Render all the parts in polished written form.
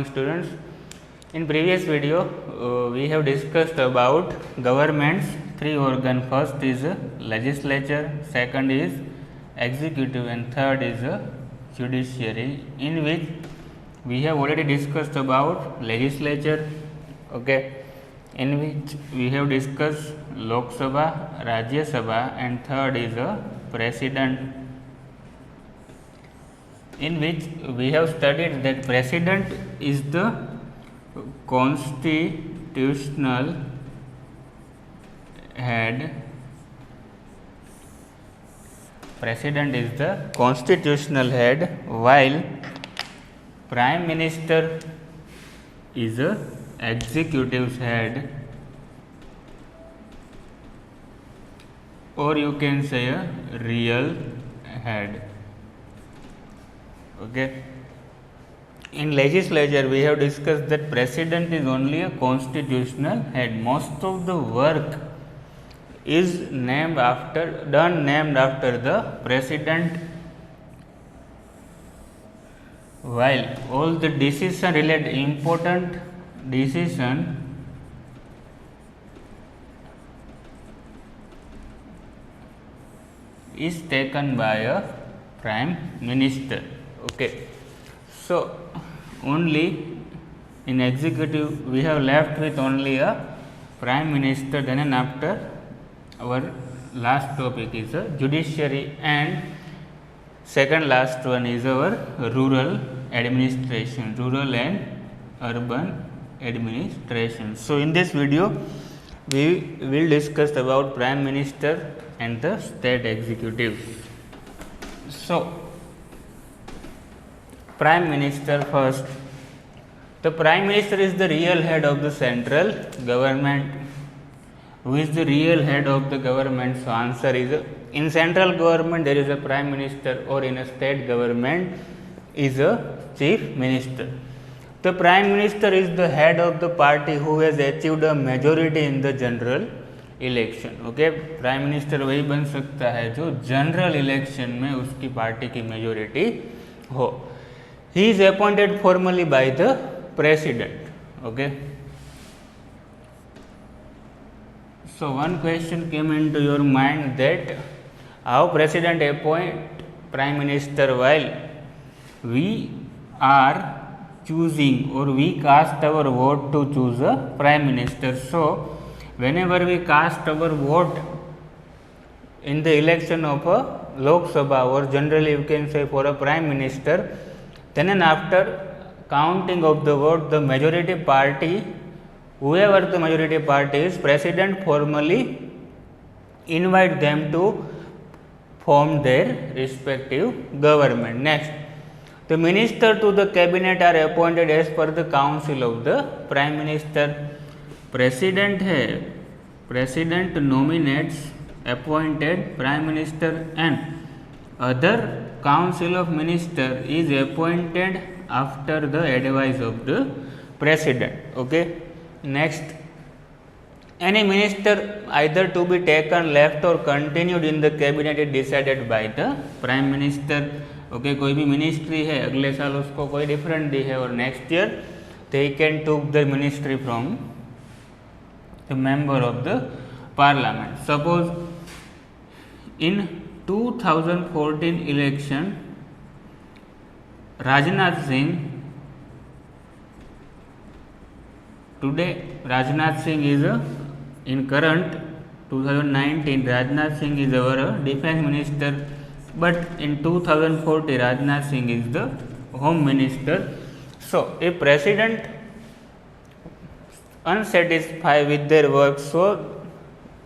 morning students. In previous video we have discussed about government's three organs. First is legislature, second is executive and third is judiciary, in which we have already discussed about legislature, okay, in which we have discussed Lok Sabha, Rajya Sabha and third is president, in which we have studied that president is the constitutional head. President is the constitutional head, while prime minister is a executive head, or you can say a real head. Okay. In legislature we have discussed that president is only a constitutional head. Most of the work is named after the president, while all the decision related important decision is taken by a prime minister. Okay. So only in executive we have left with only a prime minister. Then and after our last topic is a judiciary, and second last one is our rural administration, rural and urban administration. So in this video we will discuss about prime minister and the state executives. So prime minister first. The prime minister is the real head of the central government. Who is the real head of the government? So answer is in central government there is a prime minister, or in a state government is a chief minister. The prime minister is the head of the party who has achieved a majority in the general election. Okay, prime minister वही बन सकता है जो general election में उसकी party की majority हो. He is appointed formally by the president. Okay. So one question came into your mind that how president appoint prime minister while we are choosing or we cast our vote to choose a prime minister. So whenever we cast our vote in the election of a Lok Sabha, or generally you can say for a prime minister, then and after counting of the vote, the majority party, whoever the majority party is, president formally invite them to form their respective government. Next, the minister to the cabinet are appointed as per the council of the prime minister. President है, president nominates appointed prime minister, and other council of minister is appointed after the advice of the president. Okay. Next, any minister either to be taken, left or continued in the cabinet is decided by the prime minister. Okay, कोई भी ministry है, अगले साल उसको कोई different दी है, और next year they can took the ministry from the member of the parliament. Suppose in 2014 election, Rajnath Singh, today Rajnath Singh is in current 2019 Rajnath Singh is our defense minister, but in 2040 Rajnath Singh is the home minister. So if president unsatisfied with their work, so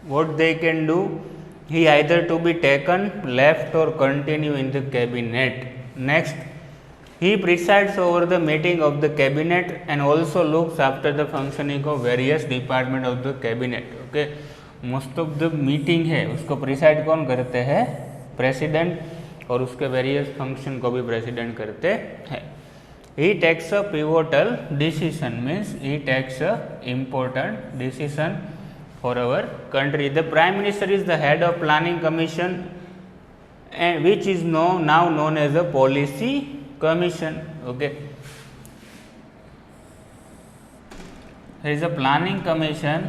what they can do, he either to be taken, left or continue in the cabinet. Next, he presides over the meeting of the cabinet and also looks after the functioning of various department of the cabinet. Okay, most of the meeting है उसको preside कौन करते हैं? President, और उसके various function को भी president करते हैं. He takes a pivotal decision, means he takes a important decision for our country. The prime minister is the head of planning commission, and which is now known as a policy commission. Okay. there is a planning commission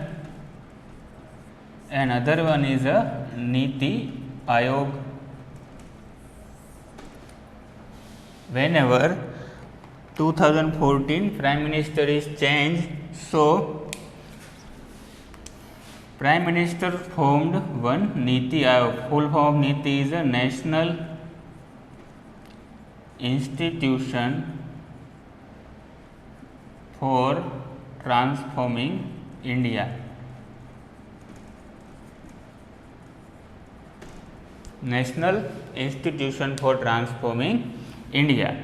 and other one is a Niti Aayog. Whenever 2014 Prime Minister is changed, so Prime Minister formed one Niti Aayog. Full form of Niti is a National Institution for Transforming India. National Institution for Transforming India.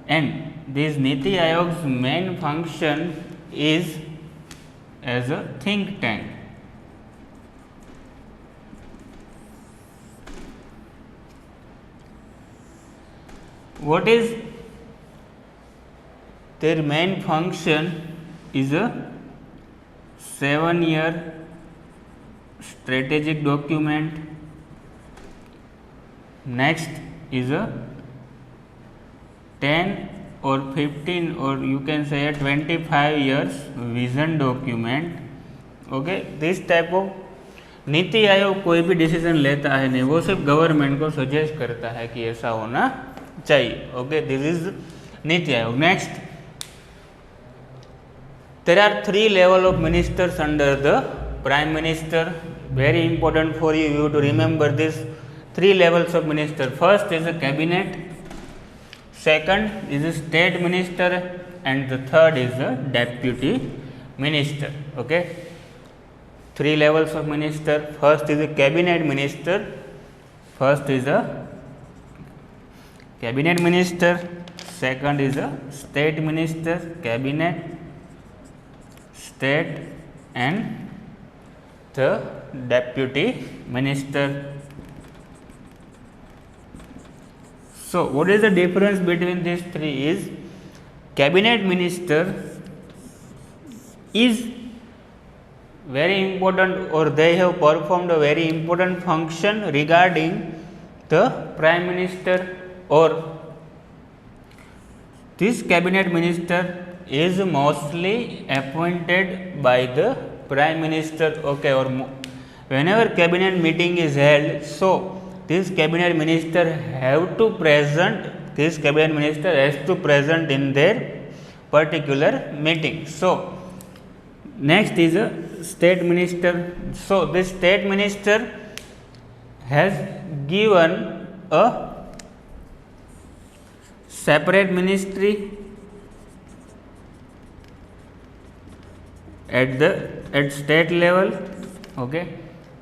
And this Niti Aayog's main function is as a think tank. What is their main function? Is a 7-year strategic document. Next is a 10 or 15 or you can say a 25 years vision document. Okay, this type of NITI Aayog कोई भी decision लेता है नहीं, वो सिर्फ government को suggest करता है कि ऐसा होना चाहिए. Okay, this is NITI Aayog. Next, there are 3 level of ministers under the prime minister. Very important for you to remember this 3 levels of minister. First is a cabinet, second is a state minister, and the third is a deputy minister. Okay, 3 levels of minister. First is a cabinet minister. First is a cabinet minister. Second is a state minister, cabinet, state, and the deputy minister. So what is the difference between these 3 is cabinet minister is very important, or they have performed a very important function regarding the prime minister, or this cabinet minister is mostly appointed by the prime minister. Okay, or whenever cabinet meeting is held, so this cabinet minister have to present, this cabinet minister has to present in their particular meeting. So next is a state minister. So this state minister has given a separate ministry at state level. Okay,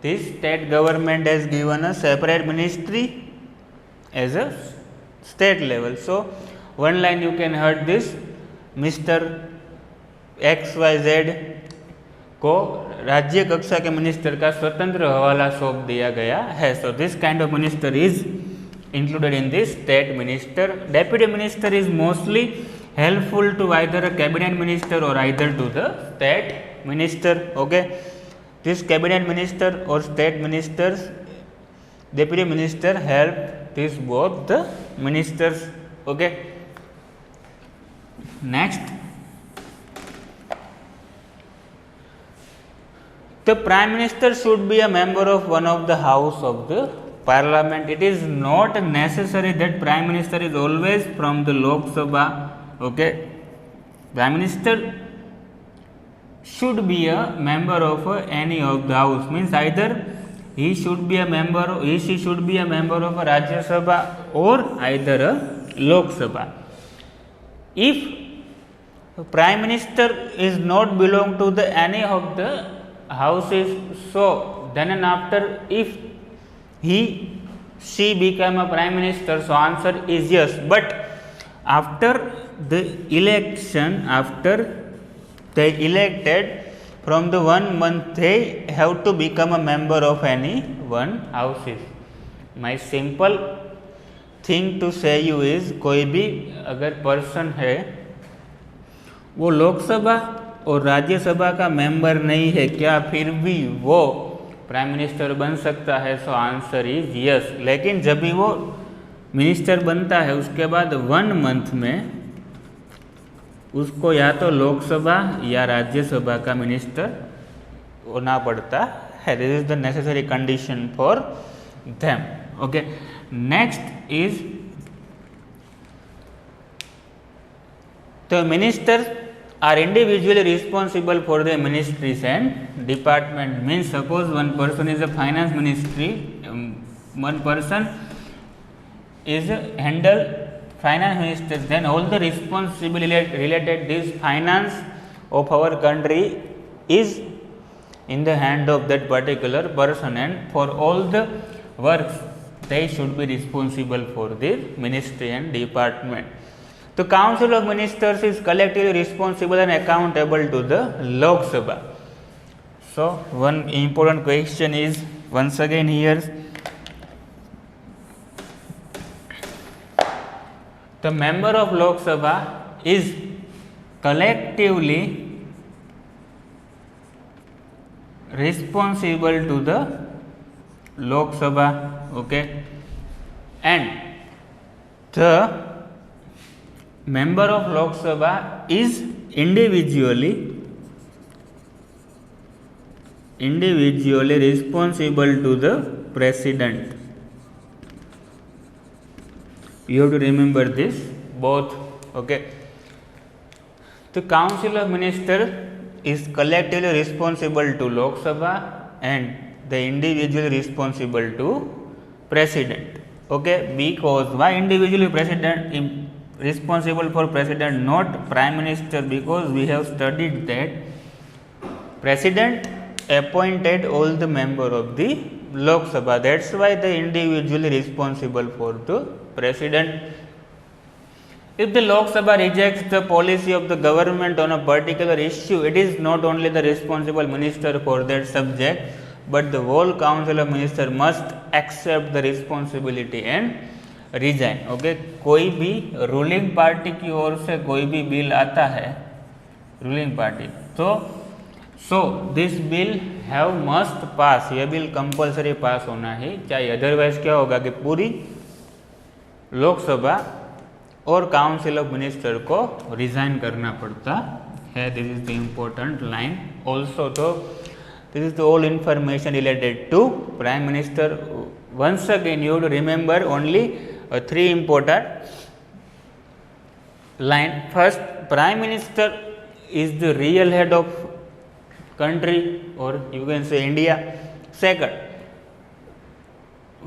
this state government has given a separate ministry as a state level. So one line you can heard this, Mr. XYZ को राज्य कक्षा के minister का स्वतंत्र हवाला सौंप दिया गया है. So this kind of minister is included in this state minister. Deputy minister is mostly helpful to either a cabinet minister or either to the state minister. Okay, this cabinet minister or state ministers, deputy minister help this both the ministers. Okay, next, the prime minister should be a member of one of the house of the parliament. It is not necessary that prime minister is always from the Lok Sabha. Okay, prime minister should be a member of any of the house, means either he should be a member, she should be a member of a Rajya Sabha or either a Lok Sabha. If prime minister is not belong to the any of the houses, so then and after if she become a prime minister, so answer is yes. But after the election, after they elected, from the 1 month they have to become a member of any one houses. My simple thing to say you is, कोई भी अगर person है वो लोकसभा और राज्यसभा का member नहीं है, क्या फिर भी वो प्राइम मिनिस्टर बन सकता है? So answer is yes. लेकिन जब भी वो मिनिस्टर बनता है उसके बाद 1 मंथ में उसको या तो लोकसभा या राज्यसभा का मिनिस्टर होना पड़ता है. This is the necessary condition for them. Okay, next is the ministers are individually responsible for their ministries and department. Means suppose one person is a finance ministry, one person is handle finance minister, then all the responsibility related this finance of our country is in the hand of that particular person, and for all the works they should be responsible for their ministry and department. The Council of Ministers is collectively responsible and accountable to the Lok Sabha. So, one important question is once again here, the member of Lok Sabha is collectively responsible to the Lok Sabha, okay, and the member of Lok Sabha is individually responsible to the president. You have to remember this both. Okay, the Council of Ministers is collectively responsible to Lok Sabha and the individually responsible to president. Okay, because why individually president responsible for president, not prime minister? Because we have studied that president appointed all the member of the Lok Sabha. That's why they individually responsible for the president. If the Lok Sabha rejects the policy of the government on a particular issue, it is not only the responsible minister for that subject, but the whole council of ministers must accept the responsibility and resign. Okay, कोई भी ruling party की ओर से कोई भी bill आता है, ruling party, तो so this bill have must pass, यह बिल कंपलसरी पास होना ही चाहिए. अदरवाइज क्या होगा कि पूरी लोकसभा और काउंसिल ऑफ मिनिस्टर को रिजाइन करना पड़ता है. This is the important line also. तो this is the all information related to prime minister. Once again you to remember only three important line. First, prime minister is the real head of country, or you can say India. Second,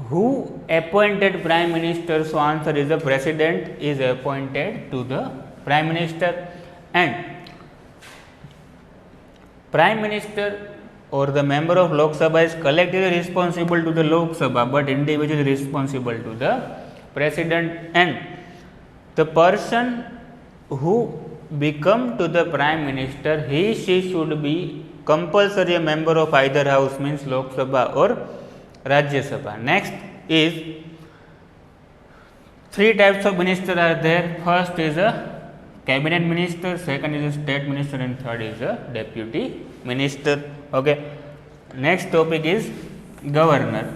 who appointed prime minister? So answer is the president is appointed to the prime minister, and prime minister or the member of Lok Sabha is collectively responsible to the Lok Sabha, but individually responsible to the president, and the person who become to the prime minister, she should be compulsory a member of either house, means Lok Sabha or Rajya Sabha. Next is three types of minister are there. First is a cabinet minister, second is a state minister, and third is a deputy minister. Okay, next topic is governor.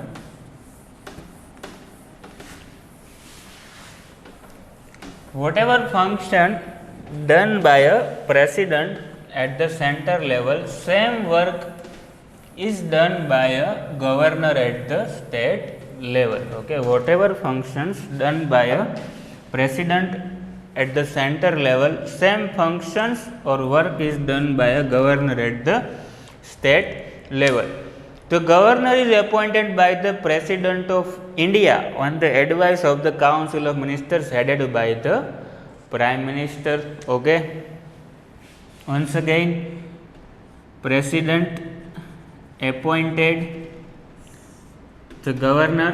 Whatever function done by a president at the center level, same work is done by a governor at the state level. Okay, whatever functions done by a president at the center level, same functions or work is done by a governor at the state level. The governor is appointed by the President of India on the advice of the Council of Ministers headed by the Prime Minister. Okay. Once again, President appointed the governor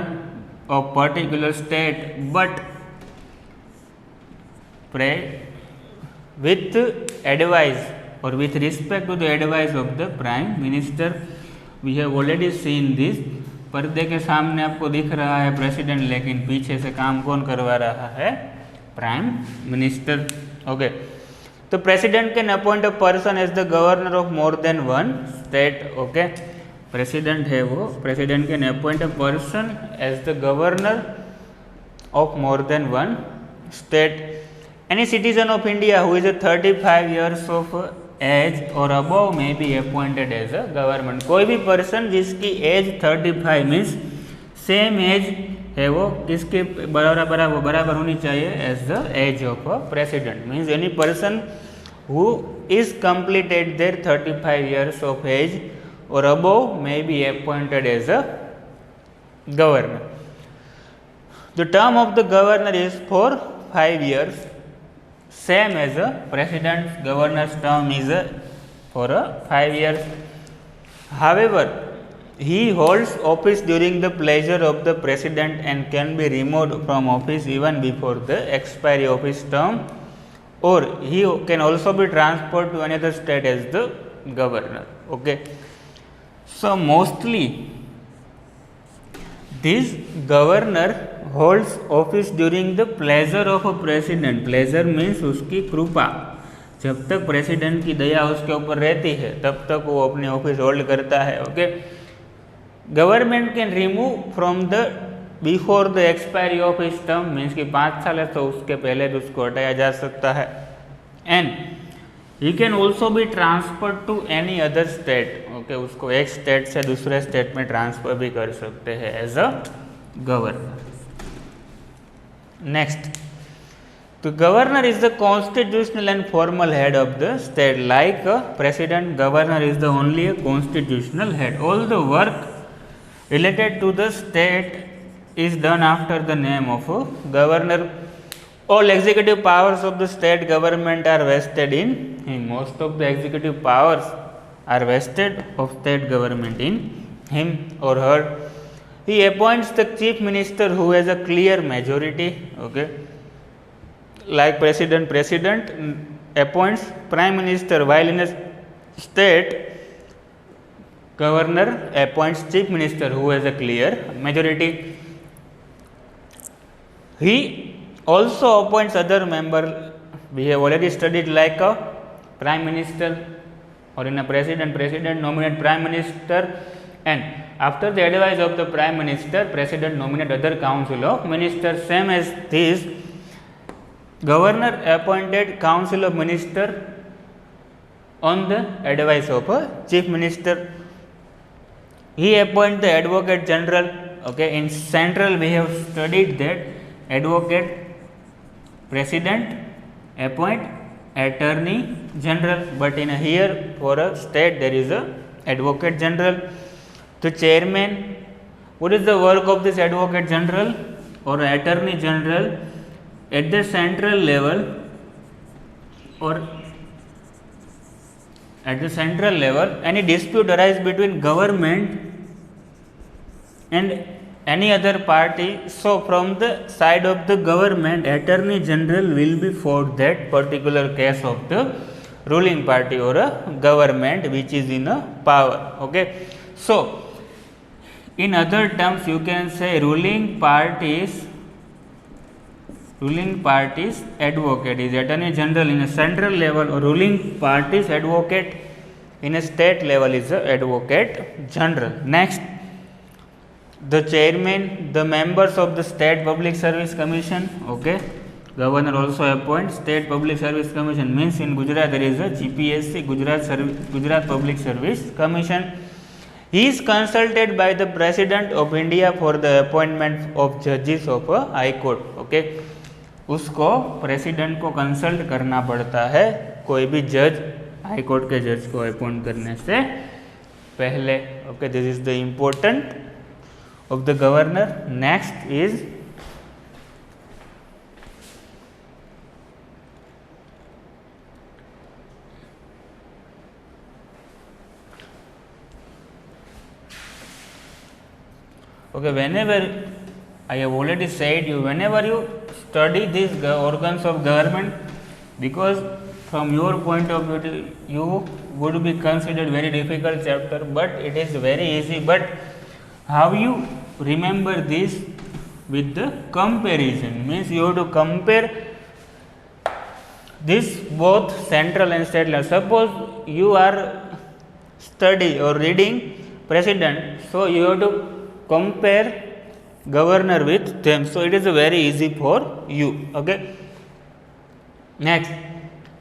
of particular state, but with advice or with respect to the advice of the Prime Minister. We have already seen this. पर्दे के सामने आपको दिख रहा है president, लेकिन पीछे से काम कौन करवा रहा है? Prime minister. ओके, तो president can appoint a person as the governor of more than one state. Okay, president है वो, president can appoint a person as the governor of more than one state, Any citizen of India who is 35 years of age or above may be appointed as a government. कोई भी person जिसकी as 35 means same as है वो किसके बराबर होनी चाहिए as the age of a president. Means any person who is completed their 35 years of age or above may be appointed as a governor. The term of the governor is for 5 years, same as a president's governor's term is for 5 years. However, he holds office during the pleasure of the president and can be removed from office even before the expiry of his term, or he can also be transferred to another state as the governor. Okay. So mostly this governor holds office during the pleasure of a president. Pleasure means उसकी कृपा. जब तक president की दया उसके ऊपर रहती है तब तक वो अपनी ऑफिस होल्ड करता है. Okay. Government can remove from the before the expiry of his term means कि 5 साल है तो उसके पहले भी उसको हटाया जा सकता है. And he can also be transfer to any other state. Okay. उसको एक स्टेट से दूसरे स्टेट में ट्रांसफर भी कर सकते हैं as a governor. Next, the governor is the constitutional and formal head of the state. Like a president, governor is the only a constitutional head. All the work related to the state is done after the name of a governor. All executive powers of the state government are vested in him. Most of the executive powers are vested of state government in him or her. He appoints the chief minister who has a clear majority. Okay. Like president appoints prime minister, while in a state governor appoints chief minister who has a clear majority. He also appoints other member. We have already studied like a prime minister, or in a president nominate prime minister, and after the advice of the prime minister, president nominate other council of ministers. Same as this, governor appointed council of minister on the advice of a chief minister. He appoint the advocate general. Okay. In central we have studied that advocate, president appoint attorney general, but in here for a state there is a advocate general. The chairman, what is the work of this advocate general or attorney general? At the central level any dispute arise between government and any other party, so from the side of the government, attorney general will be for that particular case of the ruling party or a government which is in a power. Okay. So in other terms you can say ruling party's advocate is attorney general in a central level, or ruling party's advocate in a state level is a advocate general. Next, the chairman, the members of the state public service commission. Okay. Governor also appoints state public service commission, means in Gujarat there is a GPSC, Gujarat Public Service Commission. He is consulted by the president of India for the appointment of judges of a high court. Okay. उसको president को consult करना पड़ता है कोई भी जज, high court के जज को अपॉइंट करने से पहले. Okay. This is the important of the governor. Next is okay, whenever I have already said you, whenever you study these organs of government, because from your point of view you would be considered very difficult chapter, but it is very easy. But how you remember this with the comparison, means you have to compare this both central and state level. Suppose you are study or reading president, so you have to compare governor with them, so it is very easy for you. Okay. Next,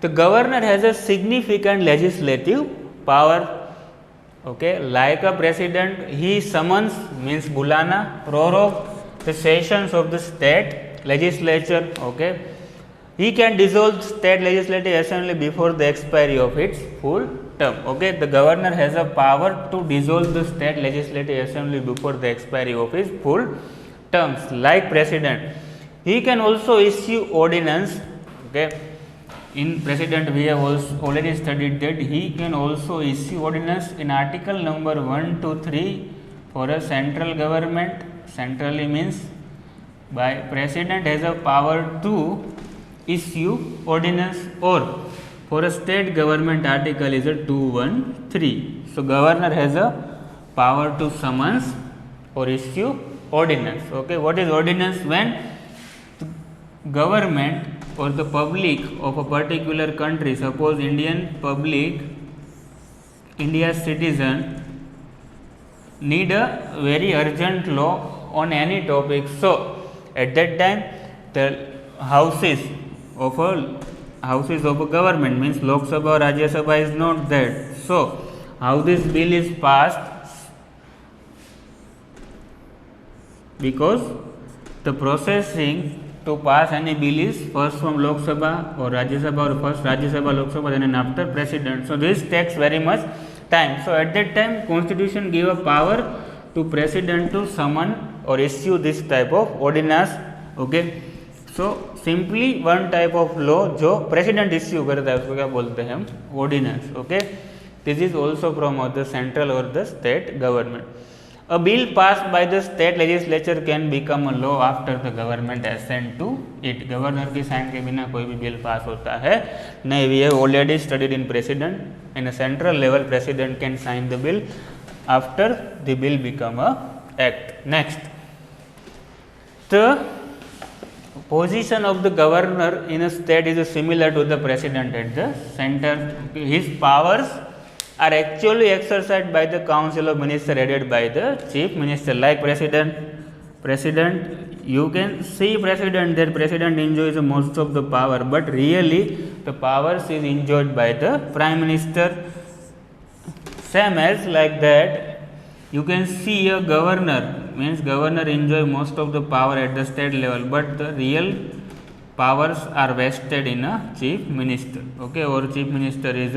the governor has a significant legislative power. Okay, like a president, he summons means bulana, prorogue the sessions of the state legislature. Okay, he can dissolve state legislative assembly before the expiry of its full term. Okay, the governor has a power to dissolve the state legislative assembly before the expiry of his full terms, like president. He can also issue ordinance. Okay, in president we have also already studied that he can also issue ordinance in article number 1 to 3 for a central government. Centrally means by president has a power to issue ordinance, or for a state government article is a 213. So governor has a power to summons or issue ordinance. Okay, what is ordinance? When government or the public of a particular country, suppose Indian public, India's citizen need a very urgent law on any topic. So at that time the houses of a government means Lok Sabha or Rajya Sabha is not there. So how this bill is passed? Because the processing to pass any bill is first from Lok Sabha or Rajya Sabha, or first Rajya Sabha, Lok Sabha, then and after president. So this takes very much time. So at that time constitution give a power to president to summon or issue this type of ordinance. Okay, so simply one type of law जो president issue करता है उसको क्या बोलते हैं हम? Ordinance. Okay, this is also from the central or the state government. A bill passed by the state legislature can become a law after the government assent to it. Governor की sign के बिना कोई भी bill pass होता है नहीं. We have already studied in president. In a central level, president can sign the bill after the bill become a act. Next, the position of the governor in a state is similar to the president at the center. His powers are actually exercised by the council of ministers headed by the chief minister, like president. You can see president, that president enjoys most of the power, but really the powers is enjoyed by the prime minister. Same as like that, you can see a governor, means governor enjoy most of the power at the state level, but the real powers are vested in a chief minister. Okay, or chief minister is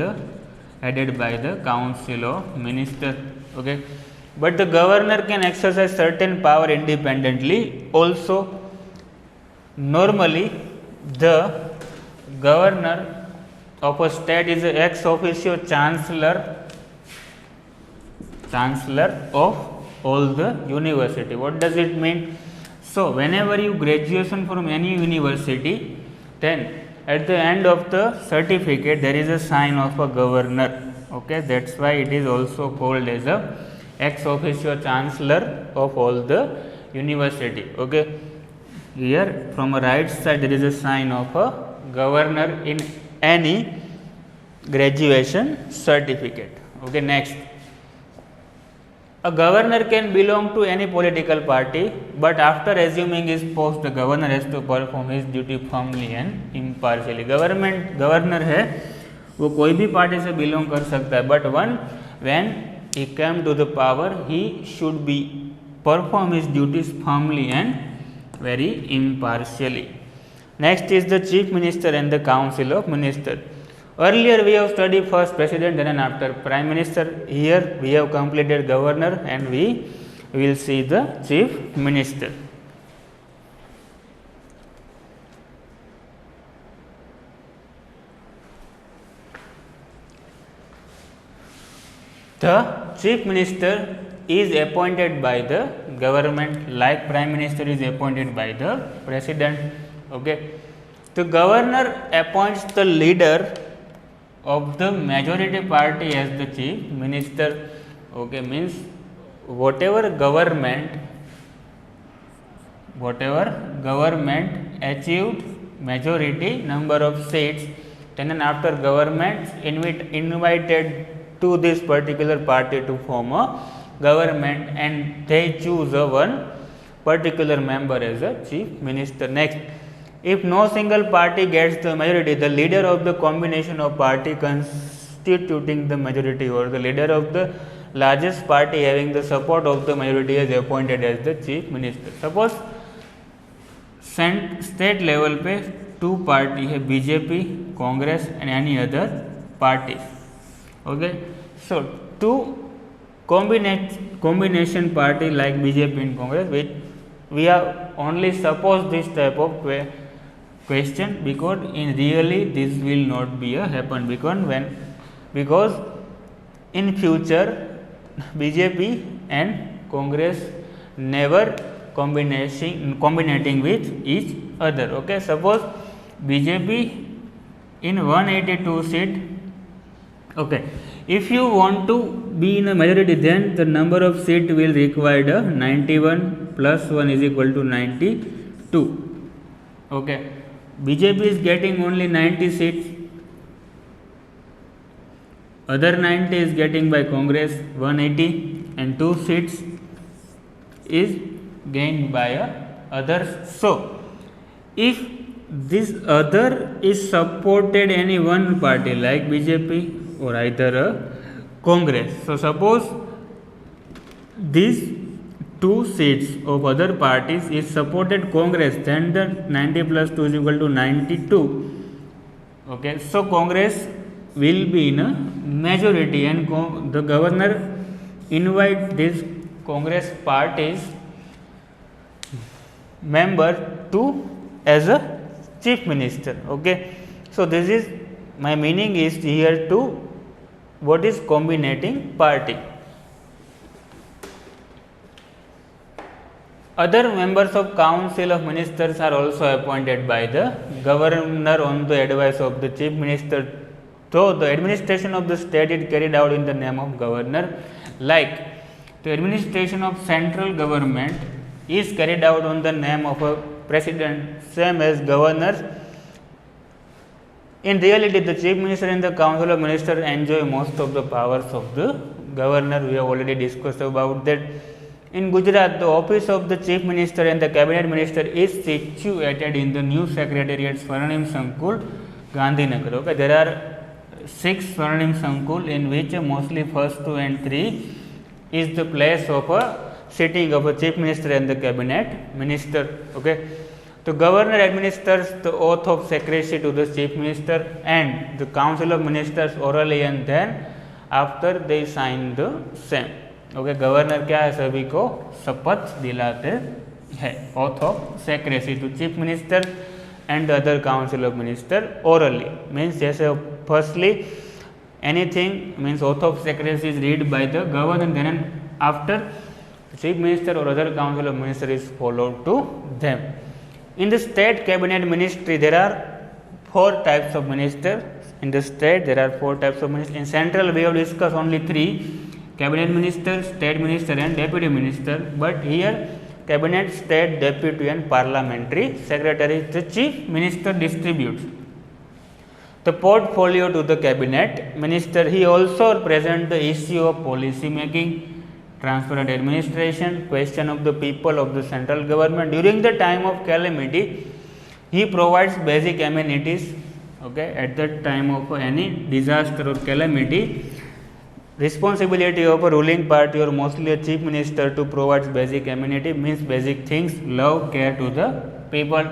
headed by the council of ministers. Okay, but the governor can exercise certain power independently also. Normally the governor of a state is ex officio chancellor of all the university. What does it mean? So whenever you graduation from any university, then at the end of the certificate there is a sign of a governor. Okay, that's why it is also called as a ex officio chancellor of all the university. Okay, here from a right side there is a sign of a governor in any graduation certificate. Okay, next, a governor can belong to any political party, but after assuming his post, the governor has to perform his duty firmly and impartially. Governor है वो कोई भी party से belong कर सकता है, but when he came to the power, he should be perform his duties firmly and very impartially. Next is the chief minister and the council of ministers. Earlier we have studied first president and then after prime minister. Here we have completed governor and we will see the chief minister. The chief minister is appointed by the government, like prime minister is appointed by the president. Okay, the governor appoints the leader of the majority party as the chief minister. Okay, means whatever government achieved majority number of seats, then after government invited to this particular party to form a government, and they choose one particular member as a chief minister. Next, If no single party gets the majority, the leader of the combination of party constituting the majority or the leader of the largest party having the support of the majority is appointed as the chief minister. Suppose state level पे two party है, BJP, Congress and any other party. Okay, so two combination party like BJP and Congress, which we have only suppose this type of question, because in really this will not be a happen, because in future BJP and Congress never combinating with each other. Okay, suppose BJP in 182 seat. Okay, if you want to be in a majority, then the number of seat will require 91 plus 1 is equal to 92. Okay, BJP is getting only 90 seats, other 90 is getting by Congress 180, and 2 seats is gained by others. So if this other is supported any one party like BJP or either a Congress, so suppose these 2 seats of other parties is supported Congress, then the 90 plus 2 is equal to 92. Okay, so Congress will be in a majority, and the governor invite these Congress parties member to as a chief minister. Okay, so this is my meaning is here to what is combinating party. Other members of council of ministers are also appointed by the governor on the advice of the chief minister, though the administration of the state is carried out in the name of governor. Like the administration of central government is carried out on the name of a president, same as governors. In reality, the chief minister and the council of ministers enjoy most of the powers of the governor. We have already discussed about that. In Gujarat, the office of the chief minister and the cabinet minister is situated in the new secretariat Swarnim Sankul, Gandhinagar. Okay, there are 6 Swarnim Sankul, in which mostly first 2 and 3 is the place of a sitting of a chief minister and the cabinet minister. Okay, the governor administers the oath of secrecy to the chief minister and the council of ministers orally, and then after they sign the same. Okay, governor क्या है, सभी को शपथ दिलाते हैं, oath of secrecy to chief minister and the other council of minister orally. Means जैसे firstly anything means oath of secrecy is read by the governor, then after chief minister or other council of minister is followed to them. In the state cabinet ministry, there are 4 types of ministers. In the state, there are 4 types of ministers. In central, we have discussed only 3: cabinet minister, state minister, and deputy minister. But here, cabinet, state, deputy, and parliamentary secretary, the chief minister distributes the portfolio to the cabinet minister. He also presents the issue of policy making, transparent administration, question of the people of the central government. During the time of calamity, he provides basic amenities. Okay, at the time of any disaster or calamity, responsibility of a ruling party or mostly a chief minister to provide basic amenity, means basic things, love, care to the people.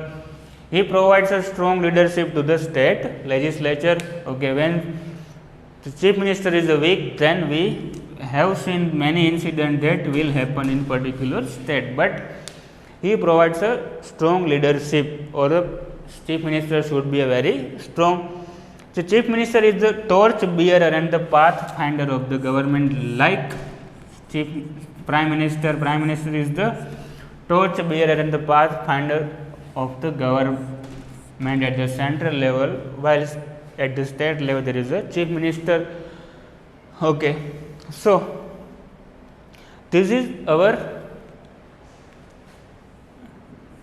He provides a strong leadership to the state legislature. Okay, when the chief minister is weak, then we have seen many incidents that will happen in particular state, but he provides a strong leadership, or the chief minister should be a very strong. The chief minister is the torch bearer and the pathfinder of the government. Like chief prime minister is the torch bearer and the pathfinder of the government at the central level, while at the state level there is a chief minister. Okay, so this is our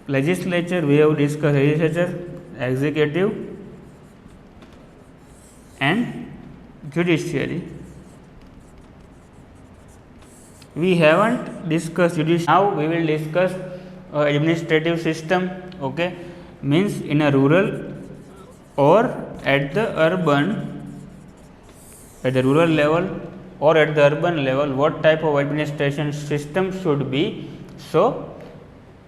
legislature. We have discussed legislature, executive, and judiciary. We haven't discussed judiciary. Now we will discuss administrative system. Okay, means in a rural or at the rural level or at the urban level, what type of administration system should be. So,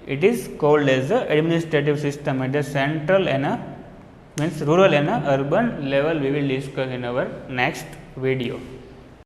it is called as the administrative system at the central and a means rural and a urban level. We will discuss in our next video.